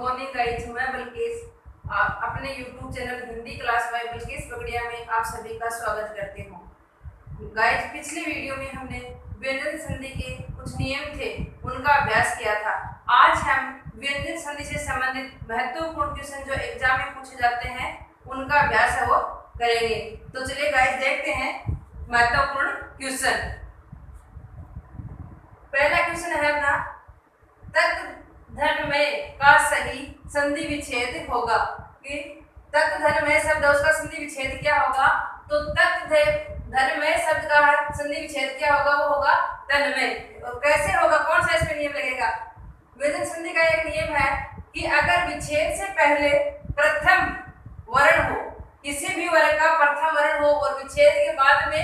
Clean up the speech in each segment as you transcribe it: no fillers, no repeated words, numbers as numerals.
Morning guys, मैं बल्केश अपने YouTube channel Hindi class by Balkesh Pagadiya में आप सभी का स्वागत करती हूँ। गाइस, पिछले वीडियो में हमने व्यंजन संधि के कुछ नियम थे उनका अभ्यास किया था। आज हम व्यंजन संधि से संबंधित महत्वपूर्ण क्वेश्चन जो एग्जाम में पूछे जाते हैं उनका अभ्यास है वो करेंगे। तो चलिए गाइस देखते हैं महत्वपूर्ण क्वेश्चन। पहला क्वेश्चन है अपना, तत् धन में का सही संधि विच्छेद होगा। कि तत् धन में शब्द उसका संधि विच्छेद क्या होगा? तो तत् धन में शब्द का संधि विच्छेद क्या होगा? वो होगा तन में। और कैसे होगा? कौन सा इसमें नियम लगेगा? व्यंजन संधि का एक नियम है कि अगर विच्छेद से पहले प्रथम वर्ण हो, किसी भी वर्ण का प्रथम वर्ण हो और विच्छेद के बाद में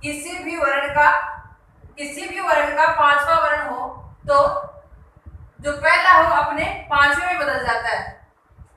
किसी भी वर्ण का पांचवा वर्ण हो, तो जो पहला हो अपने पांचवें में बदल जाता है।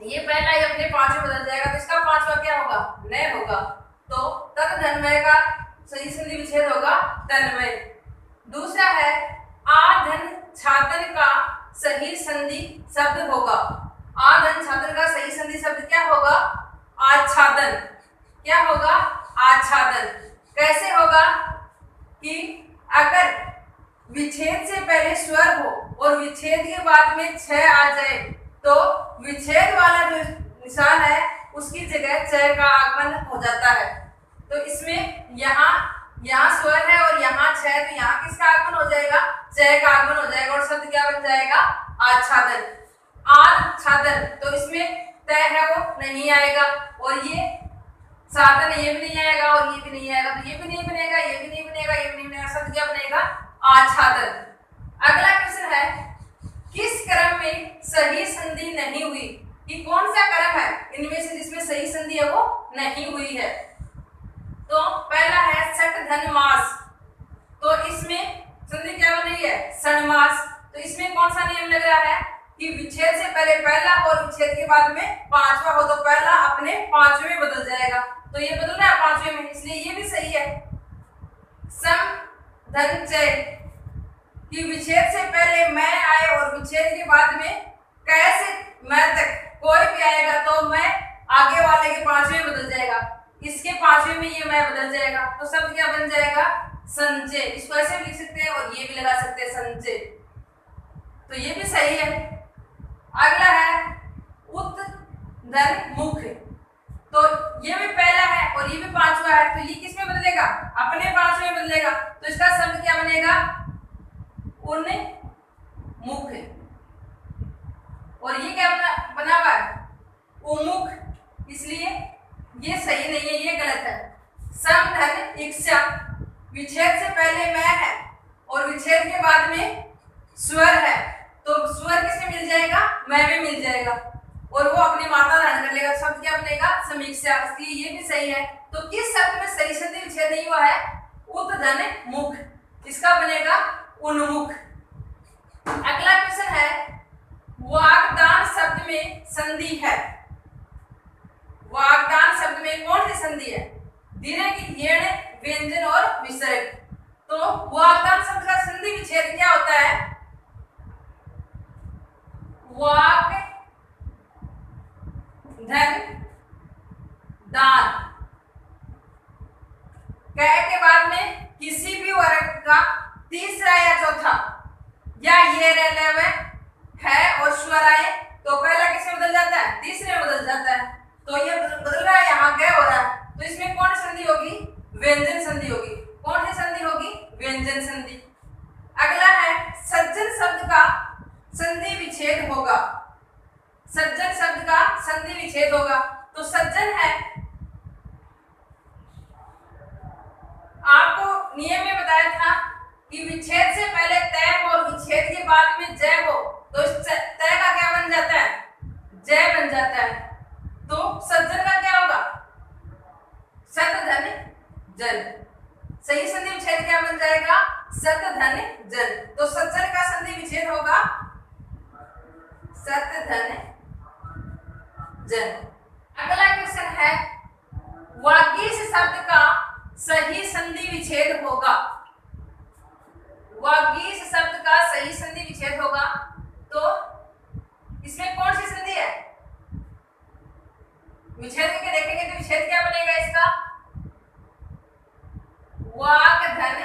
ये पहला ही अपने पांचवें बदल जाएगा, तो इसका पांचवा क्या होगा? नय होगा। तो तत् धनमय का सही संधि विच्छेद होगा तन्मय। दूसरा है, आधन छातन का सही संधि शब्द होगा। आधन छातन का सही संधि शब्द क्या होगा? आच्छादन। क्या होगा? आच्छादन। कैसे होगा? कि अगर विच्छेद से पहले स्वर हो और विच्छेद के बाद में छह आ जाए, तो विच्छेद वाला जो निशान है उसकी जगह छह का आगमन हो जाता है। तो इसमें यहाँ स्वर है और यहाँ छह, तो यहाँ किसका आगमन हो जाएगा? छह का आगमन हो जाएगा और शब्द क्या बन जाएगा? आच्छादन। आच्छादन। तो इसमें तय है वो नहीं आएगा, और ये साधन ये भी नहीं आएगा और ये भी नहीं आएगा, तो ये भी नहीं बनेगा, ये भी नहीं बनेगा, ये भी नहीं बनेगा। शब्द क्या बनेगा? आच्छादन। अगला क्वेश्चन है, किस क्रम में सही संधि नहीं हुई? कि कौन सा क्रम है इनमें से जिसमें सही संधि है वो नहीं हुई है? तो पहला है सठ धन मास। तो इसमें संधि क्या बन रही है? षणमास। तो इसमें कौन सा नियम लग रहा है? कि विच्छेद से पहले पहला और विच्छेद के बाद में पांचवा हो, तो पहला अपने पांचवें में बदल जाएगा। तो ये बदल रहा है पांचवें में, इसलिए ये भी सही है। सम धन चय, कि विच्छेद से पहले मैं आए और विच्छेद के बाद में कैसे मैं तक कोई भी आएगा, तो मैं आगे वाले के पांचवें में बदल जाएगा, इसके पांचवें में ये मैं बदल जाएगा, तो शब्द क्या बन जाएगा? संचय। इसको ऐसे भी लिख सकते हैं और ये भी लगा सकते हैं, संचय। तो ये भी सही है। अगला है उत धन मुख। तो ये भी पहला है और ये भी पांचवा है, तो ये किस में बदलेगा? अपने पांचवें में बदलेगा। तो इसका शब्द क्या बनेगा? उन्मुख। और ये क्या बना हुआ है? उमुख। इसलिए ये सही नहीं है, ये गलत है। सम धन इक्षा, विच्छेद से पहले मैं है और विच्छेद के बाद में स्वर है, तो स्वर किसमें मिल जाएगा? मैं में मिल जाएगा और वो अपनी मात्रा धारण कर लेगा। शब्द क्या बनेगा? समीक्षा। इसलिए ये भी सही है। तो किस शब्द में सही संधि विच्छेद नहीं हुआ है? उत धन मुख। इसका बनेगा उन्मुख। अगला क्वेश्चन है, वागदान शब्द में संधि है। वागदान शब्द में कौन सी संधि है? दीर्घ, येण, व्यंजन और विसर्ग। तो वागदान शब्द का संधि विच्छेद क्या होता है? वाग धन दान। कह के बाद में किसी भी वर्ग का तीसरा या चौथा, या ये रह है और स्वर आए, तो पहला किसमें बदल जाता है? तीसरे में बदल जाता है। तो ये बदल रहा है, यहाँ क्या हो रहा है? तो इसमें कौन संधि होगी? व्यंजन संधि होगी। कौन सी संधि होगी? व्यंजन संधि। अगला है, सज्जन शब्द का संधि विच्छेद होगा। सज्जन शब्द का संधि विच्छेद होगा। तो सज्जन है, आपको नियम में बताया था कि विच्छेद से पहले तय हो और विच्छेद के बाद में जय हो, तो इस तय का क्या बन जाता है? जय बन जाता है। तो सज्जन का क्या होगा? सत धन जन। सही संधि विच्छेद क्या बन जाएगा? सत धन जन। तो सज्जन का संधि विच्छेद होगा सत धन जन। अगला क्वेश्चन है, वागीश शब्द का सही संधि विच्छेद होगा। वागीश शब्द का सही संधि विच्छेद होगा, तो इसमें कौन सी संधि विच्छेद करके देखेंगे तो विच्छेद क्या बनेगा इसका, वाक धन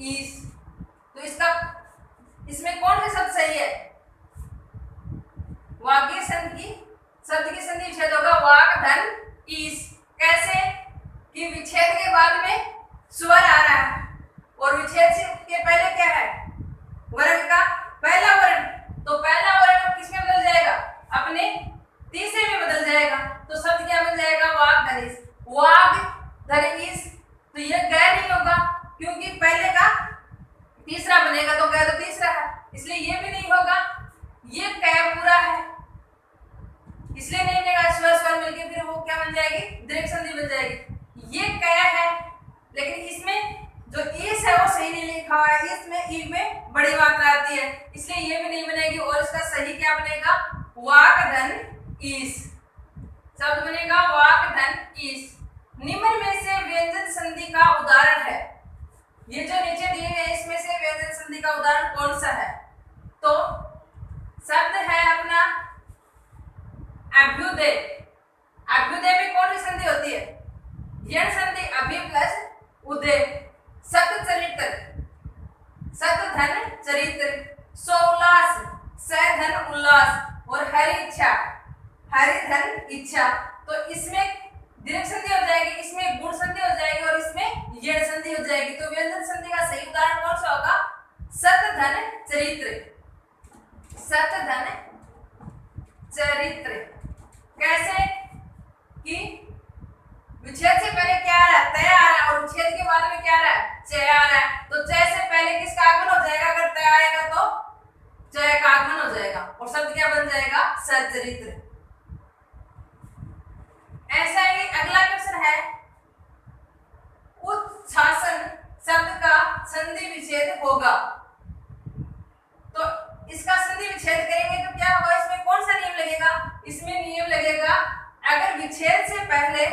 ईस। तो इसका इसमें कौन सा शब्द सही है, वाक्य शब्द की संधि विच्छेद होगा वाक धन ईस। कैसे कि विच्छेद के बाद में स्वर आ रहा है और विच्छेद से के पहले क्या है, वर्ण का पहला वर्ण, तो पहला वर्ण किस में बदल जाएगा, अपने तीसरे में बदल जाएगा। तो शब्द क्या बन जाएगा, वाक धनिस, वाक धनिस। तो ये गैर नहीं होगा क्योंकि पहले का तीसरा बनेगा, तो गैर तो तीसरा है, इसलिए ये भी नहीं होगा। ये कै पूरा है इसलिए नहीं बनेगा, स्वर स्वर मिलके फिर वो क्या बन जाएगी, दीर्घ संधि बन जाएगी। ये कै है, लेकिन इसमें जो ईस है वो सही नहीं लिखा हुआ है, इसमें ई में बड़ी मात्रा आती है, इसलिए ये भी नहीं बनेगी। और इसका सही क्या बनेगा, वाक धन ईस। शब्द बनेगा वाक धन ईस। निम्न में से व्यंजन संधि का उदाहरण है, ये जो नीचे दिए गए इसमें से व्यंजन संधि का उदाहरण कौन सा है, तो शब्द है अपना अभ्युदय। अभ्युदय में कौन सी संधि होती है, यण संधि, अभि प्लस उदय। सत चरित्र, सत धन चरित्र, सोल्लास, स धन उल्लास और हरि इच्छा, हरि धन इच्छा। तो इसमें दीर्घ संधि हो जाएगी, इसमें गुण संधि हो जाएगी और इसमें यण संधि हो जाएगी। तो व्यंजन संधि का सही उदाहरण कौन सा होगा, सत धन चरित्र, सत धन चरित्र। कैसे कि विच्छेद से पहले क्या आ रहा है, तय आ रहा है, और विच्छेद के बाद में क्या आ रहा है, चय आ रहा है। तो चय से पहले किसका आगमन हो जाएगा, अगर तय आएगा तो चय का आगमन हो जाएगा और शब्द क्या बन जाएगा, सच्चरित्र। ऐसा ही अगला क्वेश्चन है, उच्छासन शब्द का संधि विच्छेद होगा। तो इसका संधि विच्छेद करेंगे तो क्या होगा, इसमें कौन सा नियम लगेगा, इसमें नियम लगेगा अगर विच्छेद से पहले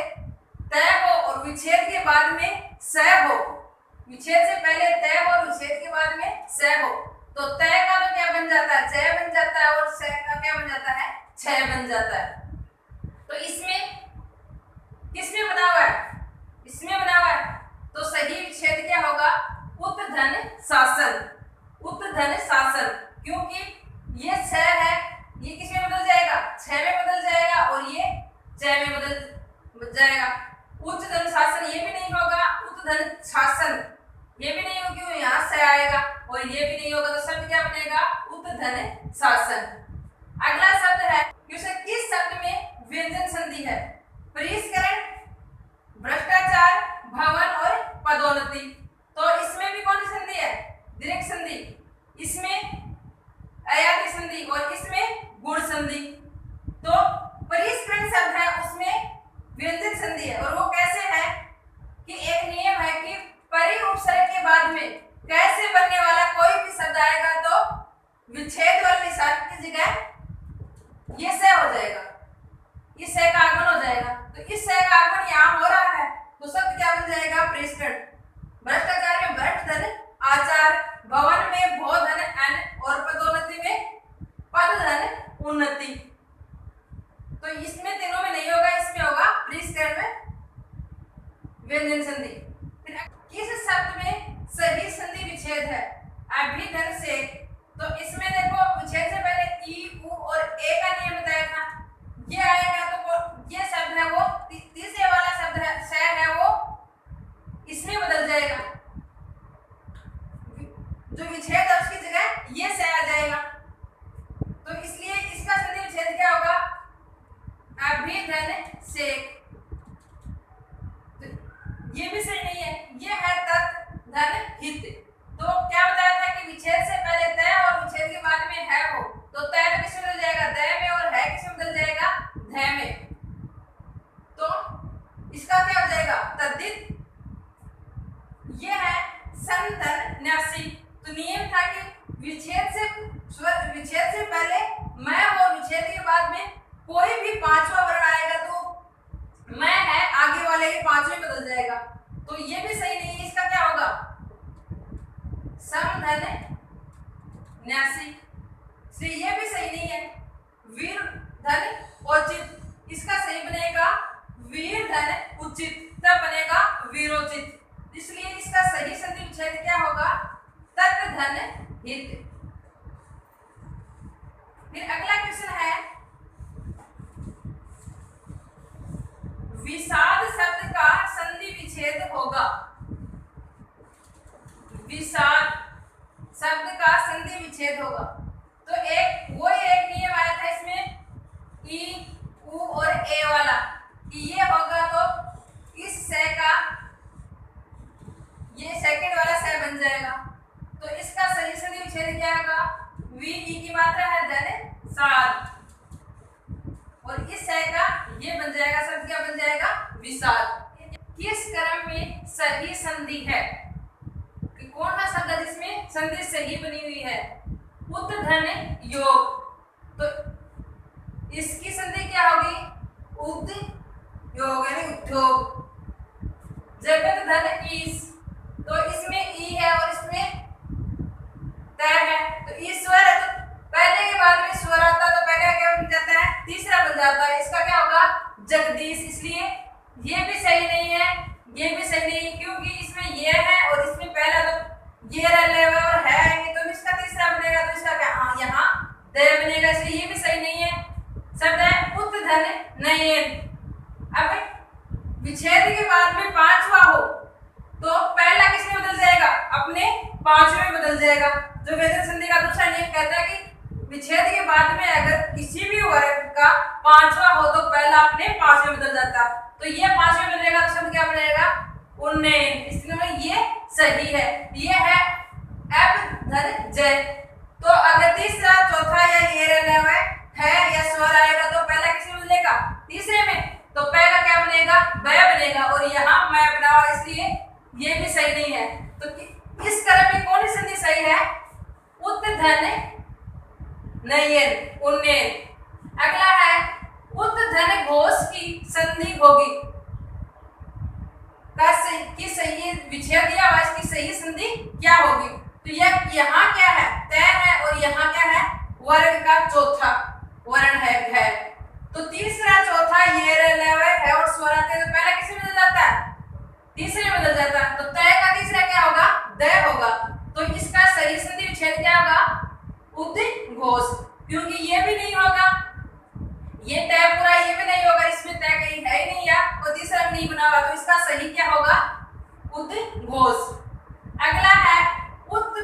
तय हो और विच्छेद के बाद में स हो, विच्छेद से पहले तय हो और विच्छेद के बाद में स हो, तो तय का तो क्या बन जाता है, चय बन जाता है, और स का क्या बन जाता है, छय बन जाता है। तो इसमें किसमें बना हुआ है, इसमें बना हुआ है, तो सही विच्छेद क्या होगा, उत धन शासन, उत धन शासन। क्योंकि ये छ है, ये किसमें बदल जाएगा, छह में बदल जाएगा और ये चय में बदल जाएगा। उच्च धन शासन ये भी नहीं होगा, उत धन शासन ये भी नहीं होगा क्यों, यहाँ से आएगा, और ये भी नहीं होगा, तो शब्द क्या बनेगा, उत धन शासन। अगला शब्द है, किस शब्द में व्यंजन संधि है, परिष्करण, भ्रष्टाचार, भवन और पदोन्नति। तो इसमें भी कौन सी संधि है, दीर्घ संधि, इसमें अयाति संधि और इसमें गुण संधि। तो परिष्करण शब्द है उसमें व्यंजन संधि है, और वो कैसे है कि एक नियम है कि परि उपसर्ग के बाद में कैसे बनने वाला कोई भी शब्द आएगा तो विच्छेद वाले निशान की जगह ये से हो जाएगा, इस से का आगमन हो जाएगा। तो इस से का आगमन यहाँ हो रहा है, तो शब्द क्या बन जाएगा, परिष्करण। भ्रष्टाचार में भ्रष्ट धन आचार, भवन में भो धन अन और पदोन्नति में पद धन उन्नति। तो इसमें तीनों में नहीं होगा, इसमें होगा परिष्करण में व्यंजन संधि। फिर किस शब्द में सही संधि विच्छेद है, अभिधन से। तो इसमें देखो विच्छेद से पहले ई उ और ए का नियम बताया था, ये आएगा तो ये शब्द है वो तीसरे वाला शब्द है स है वो इसमें बदल जाएगा, जो विच्छेद है उसकी जगह ये से आ जाएगा। तो इसलिए इसका संधि विच्छेद क्या होगा, अभिधन से। तो ये भी सही नहीं है, ये है तत् धन हित। तो क्या बताया था कि विच्छेद से पहले तय और विच्छेद के बाद में है हो, तो तय तो किसमें बदल जाएगा, दय में, और है किसमें बदल जाएगा, धय में। तो इसका क्या हो जाएगा, तद्धित। ये है संधन न्यासी। तो नियम था कि विच्छेद से पहले मैं और विच्छेद के बाद में कोई भी पांचवा वर्ण आएगा तो मैं है आगे वाले के पांचवें बदल जाएगा। तो ये भी सही नहीं है, इसका क्या होगा, समधन न्यासी। ये भी सही नहीं है, वीर धन औचित, इसका सही बनेगा उचित, तब बनेगा विरोचित। इसलिए इसका सही संधि विच्छेद क्या होगा? तत् धन हित। फिर अगला क्वेश्चन है, विषाद शब्द का संधि विच्छेद होगा। विषाद शब्द का संधि विच्छेद होगा तो एक नियम आया था इसमें, ई, उ और ए वाला, कि ये होगा तो इस से का ये सेकंड वाला से बन जाएगा। तो इसका सही संधि विच्छेद क्या होगा? वी, ई की मात्रा है धन सात, और इस से का ये बन जाएगा, शब्द क्या बन जाएगा? विषाद। किस क्रम में सही संधि है? कि कौन सा शब्द है जिसमें संधि सही बनी हुई है? उत धन योग। तो इसकी संधि क्या होगी? उद योग यानी उद्योग। जगत धन ईश, तो इसमें ई है और इसमें त है, तो ईश्वर है, तो पहले के बाद में स्वर आता तो पहले क्या बन जाता है? तीसरा बन जाता है। इसका क्या होगा? जगदीश। इसलिए ये भी सही नहीं है, ये भी सही नहीं, क्योंकि इसमें ये है और इसमें पहला तो ये रहने और है, तो इसका तीसरा बनेगा, तो इसका क्या? हाँ, यहाँ दे बनेगा, इसलिए ये भी सही नहीं है। शब्द है उत धन नयन। अब विच्छेद के बाद में पांचवा हो तो पहला किसमें बदल जाएगा? अपने पांचवें में बदल जाएगा। जो व्यंजन संधि का दूसरा नियम कहता है कि विच्छेद के बाद में अगर किसी भी वर्ग का पांचवा हो तो पहला अपने पांचवें में बदल जाता। तो ये पांचवें में बदलेगा तो शब्द क्या बनेगा? उन्नयन। इसलिए ये सही है। ये है अब धन जय। तो अगर तीसरा, चौथा या ये रहने हुआ है या स्वर आएगा तो पहला किसमें बदलेगा? तीसरे में। तो पहला क्या बनेगा? वह बनेगा, और यहाँ मैं बना हुआ, इसलिए ये भी सही नहीं है। तो इस क्रम में कौन सी संधि सही है? उत धन नयन, उन्नयन। अगला है उत धन घोष की संधि होगी। कि सही विच्छेद दिया हुआ, इसकी सही संधि क्या होगी? तो यह यहाँ क्या है? तय है, और यहाँ क्या है? वर्ग का चौथा वर्ण है घ। तो तीसरा, चौथा ये रहने हुए है और स्वर आते हैं तो पहला किसमें बदल जाता है? तीसरे में बदल जाता है। तो तय का तीसरा क्या होगा? द होगा। तो इसका सही संधि विच्छेद क्या होगा? उद्घोष, क्योंकि ये भी नहीं होगा, ये तय पूरा ये भी नहीं होगा, इसमें तय कहीं है ही नहीं या और तीसरा भी नहीं बना हुआ, तो इसका सही क्या होगा? उद्घोष। अगला है उत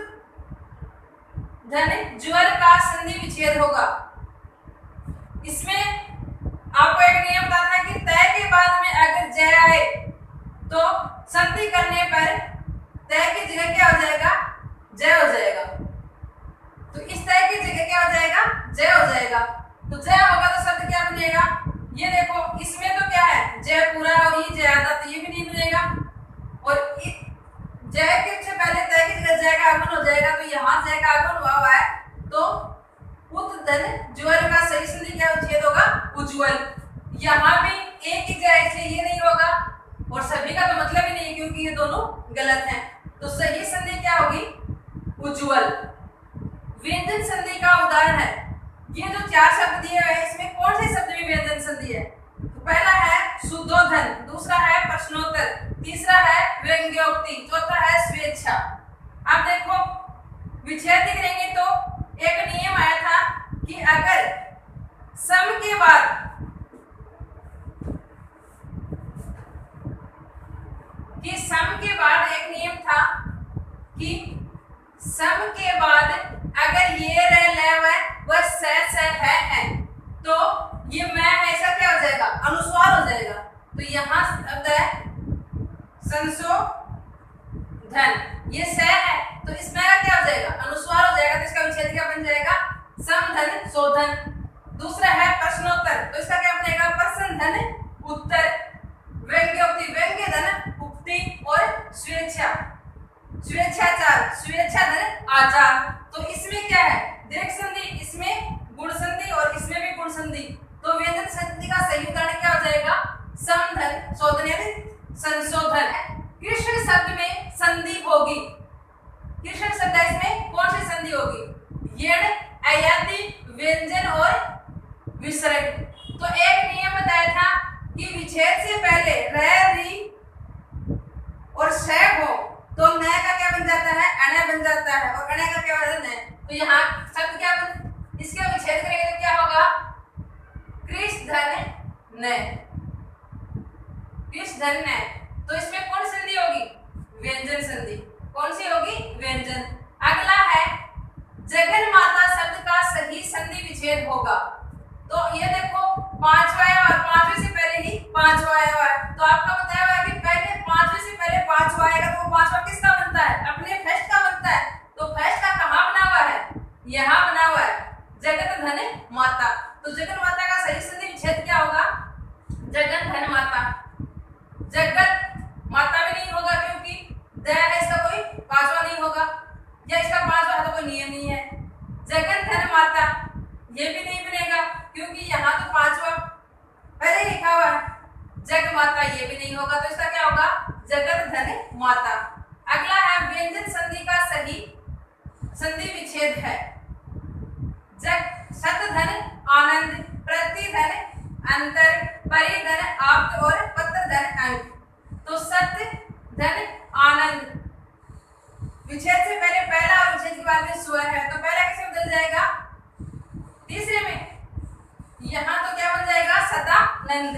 धन ज्वर का संधि विच्छेद होगा। इसमें आपको एक नियम बताना है कि तय के बाद में अगर जय आए तो संधि करने पर तय की जगह क्या हो जाएगा? जय हो जाएगा। तो इस तय की जगह क्या हो जाएगा? जय हो जाएगा। तो जय होगा तो शब्द क्या बनेगा? ये देखो, इसमें तो क्या है? जय पूरा और ये जय आता, तो ये भी नहीं बनेगा। और जय के से पहले तय की जगह जय का आगमन हो जाएगा, तो यहाँ जय का आगमन हुआ है, तो उत धन ज्वर का सही संधि क्या विच्छेद होगा? उज्ज्वल। यहाँ भी एक ही जय, इसलिए ये नहीं होगा, और सभी का तो मतलब ही नहीं, क्योंकि ये दोनों गलत हैं। तो सही संधि क्या होगी? उज्ज्वल। व्यंजन संधि का उदाहरण है, ये जो चार शब्द दिए हुए हैं इसमें कौन से शब्द में व्यंजन संधि है? तो पहला है शुद्धोधन, दूसरा है प्रश्नोत्तर, तीसरा है व्यंग्योक्ति, चौथा है स्वेच्छा। अब देखो विच्छेद करेंगे तो एक नियम आया था कि अगर सम के बाद एक नियम था कि सम के बाद अगर ये वह से है तो ये मैं ऐसा क्या हो जाएगा? अनुस्वार हो जाएगा। तो यहाँ शब्द है संशोधन, ये से है तो इसमें क्या हो जाएगा? अनुस्वार हो जाएगा। तो इसका विच्छेद क्या बन जाएगा? समधन शोधन। दूसरा है प्रश्नोत्तर, तो इसका क्या बनेगा? प्रश्न धन उत्तर। व्यंग्योक्ति, व्यंग्य धन उक्ति, और स्वेच्छा स्वेच्छाचार, स्वेच्छा धन आचार। तो इसमें क्या है? दीर्घ संधि, इसमें गुण संधि और इसमें भी गुण संधि। तो व्यंजन संधि का सही उदाहरण क्या हो जाएगा? समधन शोधन यानी संशोधन। कृष्ण शब्द में संधि होगी। कृष्ण शब्द इसमें कौन सी संधि होगी? यण, अयाति, व्यंजन और विसर्ग। तो एक नियम बताया था कि विच्छेद से पहले र री और श हो तो न का क्या बन जाता है, अण बन जाता है, और अण का क्या बन है, तो यहाँ शब्द क्या बन, इसका विच्छेद करेंगे तो क्या होगा, कृष धन न, कृष धन न। तो इसमें कौन संधि होगी, व्यंजन संधि। कौन सी होगी, व्यंजन। अगला है जगन माता शब्द का सही संधि विच्छेद होगा। तो ये देखो पांचवा है और पांचवे से पहले ही पांचवा आया है, तो आपका बताया हुआ है कि पहले पांचवे से पहले पांचवा आएगा तो वो पांचवा किसका बनता है, अपने फर्स्ट का बनता है। तो फर्स्ट का कहाँ बना हुआ है, यहाँ बना हुआ है, जगत धन माता। तो जगन माता का सही संधि विच्छेद क्या होगा, जगन धन माता। जगत माता भी नहीं होगा क्योंकि द है, इसका कोई पांचवा नहीं होगा, या इसका पांचवा है तो कोई नियम नहीं है। जगन धन माता ये भी नहीं बनेगा क्योंकि यहाँ तो पांचवा पहले लिखा हुआ है। जग माता ये भी नहीं होगा, तो इसका क्या होगा, जगत धन माता। अगला है व्यंजन संधि का सही संधि विच्छेद है। जग शत धन आनंद, प्रति धन अंतर, परि धन आप्त और पत्र धन अंक। तो शत धन आनंद विच्छेद से पहले पहला और विच्छेद के बाद में स्वर है, तो पहला किसमें बदल जाएगा, तीसरे में। यहाँ तो क्या बन जाएगा, सदानंद।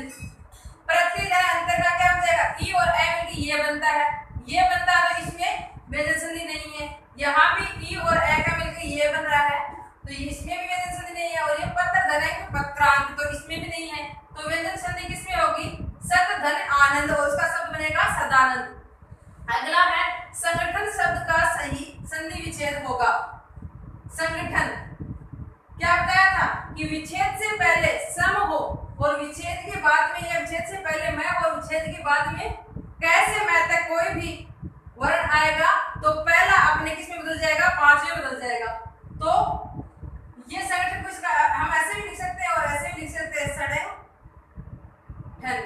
प्रति धन अंतर का क्या बन जाएगा, ई और ए मिलकर ये बनता है, ये बनता है, तो इसमें व्यंजन संधि नहीं है। यहाँ भी ई और ए का मिलकर ये बन रहा है, तो इसमें भी व्यंजन संधि नहीं है। और ये पत्र धन है, पत्रांक, तो इसमें भी नहीं है। तो व्यंजन संधि किसमें होगी, सत धन आनंद, और उसका शब्द बनेगा सदानंद। अगला है संगठन शब्द का सही संधि विच्छेद होगा। संगठन क्या बताया था कि विच्छेद से पहले सम हो और विच्छेद के बाद में, या विच्छेद से पहले मैं और विच्छेद के बाद में कैसे मैं तक कोई भी वर्ण आएगा तो पहला अपने किस में बदल जाएगा, पांचवें बदल जाएगा। तो ये संगठन को इसका हम ऐसे भी लिख सकते हैं और ऐसे भी लिख सकते हैं, सड़े ठन,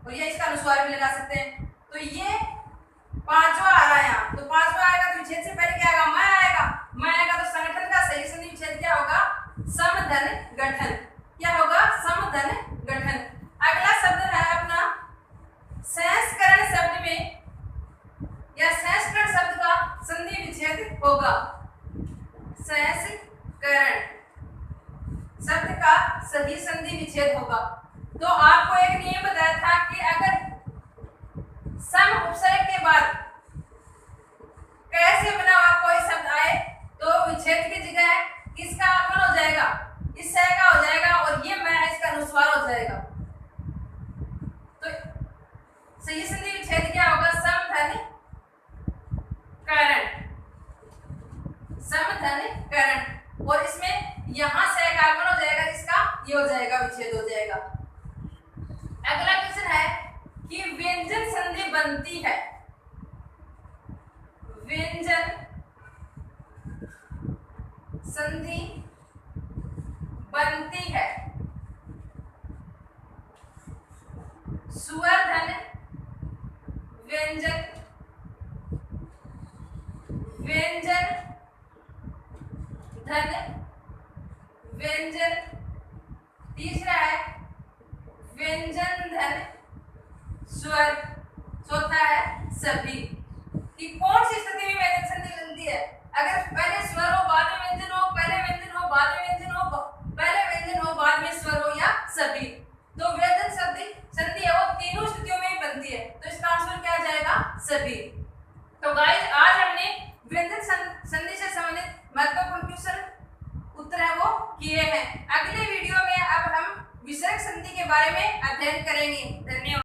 और ये इसका अनुस्वार भी लगा सकते हैं। तो ये पांचवा आ रहा है यहाँ, तो पांचवा आएगा तो विच्छेद से पहले क्या आएगा, मैं आएगा, मैं आएगा, तो संगठन का सही संधि विच्छेद क्या होगा, समधन गठन। क्या होगा, समधन गठन। अगला शब्द है अपना संस्करण शब्द में, या संस्करण शब्द का संधि विच्छेद होगा। संस्करण शब्द का सही संधि विच्छेद होगा। तो आपको एक नियम बताया था कि अगर सम उपसर्ग के बाद कैसे बना हुआ कोई शब्द आए तो विच्छेद की जगह किसका आगमन हो जाएगा, इस से का हो जाएगा, और ये मैं इसका अनुस्वार हो जाएगा। तो सही संधि विच्छेद क्या होगा, समधन करण, समधन करण, और इसमें यहां से का आगमन हो जाएगा, इसका ये हो जाएगा, विच्छेद हो जाएगा। अगला क्वेश्चन है कि व्यंजन संधि बनती है, व्यंजन संधि बनती है स्वर धन व्यंजन, व्यंजन धन व्यंजन, तीसरा है व्यंजन धन स्वर, चौथा है सभी। कि कौन सी स्थिति में व्यंजन संधि बनती है, अगर पहले स्वर हो बाद में व्यंजन हो, पहले व्यंजन हो बाद में व्यंजन हो, पहले व्यंजन हो बाद में स्वर हो, या सभी। तो व्यंजन संधि है वो तीनों स्थितियों में ही बनती है, तो इसका आंसर क्या आ जाएगा, सभी। तो गाइस आज हमने व्यंजन संधि से संबंधित महत्वपूर्ण क्वेश्चन उत्तर है वो किए हैं। अगले वीडियो में अब हम विसर्ग संधि के बारे में अध्ययन करेंगे।